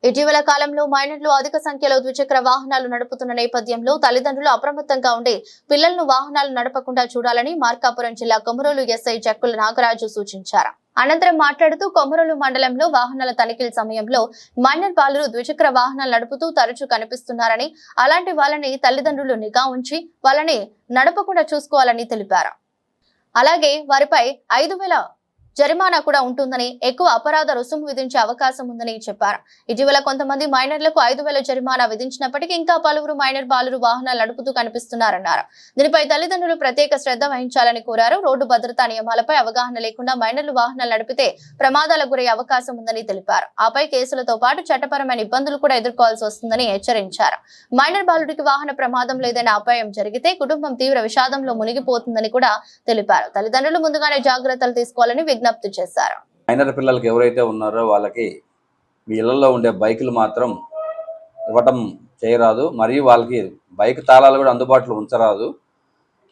ఇటీవల కాలంలో మైనర్లు అధిక సంఖ్యలో ద్విచక్ర వాహనాలు నడుపుతున్న నేపథ్యంలో తల్లిదండ్రులు అప్రమత్తంగా ఉండి పిల్లలను వాహనాలు నడపకుండా చూడాలని మార్కాపురం జిల్లా కొమరోలు ఎస్ఐ జక్కుల నాగరాజు సూచించారు. అనంతరం మాట్లాడుతూ కొమరోలు మండలంలో వాహనాల తనిఖీల సమయంలో మైనర్ బాలురు ద్విచక్ర వాహనాలు నడుపుతూ తరచూ కనిపిస్తున్నారని, అలాంటి వాళ్ళని తల్లిదండ్రులు నిఘా ఉంచి వాళ్ళని నడపకుండా చూసుకోవాలని తెలిపారు. అలాగే వారిపై 5,000 జరిమానా కూడా ఉంటుందని, ఎక్కువ అపరాధ రుసుము విధించే అవకాశం ఉందని చెప్పారు. ఇటీవల కొంతమంది మైనర్లకు 5,000 జరిమానా విధించినప్పటికీ ఇంకా పలువురు మైనర్ బాలురు వాహనాలు నడుపుతూ కనిపిస్తున్నారన్నారు. దీనిపై తల్లిదండ్రులు ప్రత్యేక శ్రద్ధ వహించాలని కోరారు. రోడ్డు భద్రతా నియమాలపై అవగాహన లేకుండా మైనర్లు వాహనాలు నడిపితే ప్రమాదాలకు గురయ్యే అవకాశం ఉందని తెలిపారు. ఆపై కేసులతో పాటు చట్టపరమైన ఇబ్బందులు కూడా ఎదుర్కోవాల్సి వస్తుందని హెచ్చరించారు. మైనర్ బాలుడికి వాహన ప్రమాదంలో ఏదైనా అపాయం జరిగితే కుటుంబం తీవ్ర విషాదంలో మునిగిపోతుందని కూడా తెలిపారు. తల్లిదండ్రులు ముందుగానే జాగ్రత్తలు తీసుకోవాలని విజ్ఞప్తి చేశారు. మైనర్ పిల్లలకి ఎవరైతే ఉన్నారో వాళ్ళకి మీ ఇళ్లలో ఉండే బైకులు మాత్రం ఇవ్వటం చేయరాదు. మరియు వాళ్ళకి బైక్ తాళాలు కూడా అందుబాటులో ఉంచరాదు.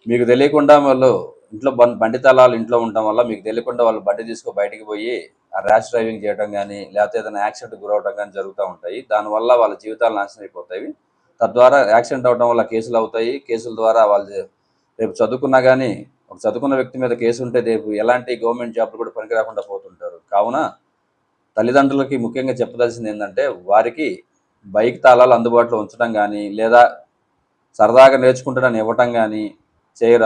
మీకు తెలియకుండా వాళ్ళు ఇంట్లో బండి తాళాలు ఇంట్లో ఉండటం వల్ల మీకు తెలియకుండా వాళ్ళు బండి తీసుకు బయటికి పోయి ర్యాష్ డ్రైవింగ్ చేయడం కానీ, లేకపోతే ఏదైనా యాక్సిడెంట్ గురవడం కానీ జరుగుతూ ఉంటాయి. దానివల్ల వాళ్ళ జీవితాలు నాశనం అయిపోతాయి. తద్వారా యాక్సిడెంట్ అవడం వల్ల కేసులు అవుతాయి. కేసుల ద్వారా వాళ్ళు రేపు చదువుకున్నా కానీ, ఒక చదువుకున్న వ్యక్తి మీద కేసు ఉంటే రేపు ఎలాంటి గవర్నమెంట్ జాబ్లు కూడా పనికి రాకుండా పోతుంటారు. కావున తల్లిదండ్రులకి ముఖ్యంగా చెప్పదలసింది ఏంటంటే, వారికి బైక్ తాళాలు అందుబాటులో ఉంచడం కానీ, లేదా సరదాగా నేర్చుకుంటాడని ఇవ్వటం కానీ చేయరాదు.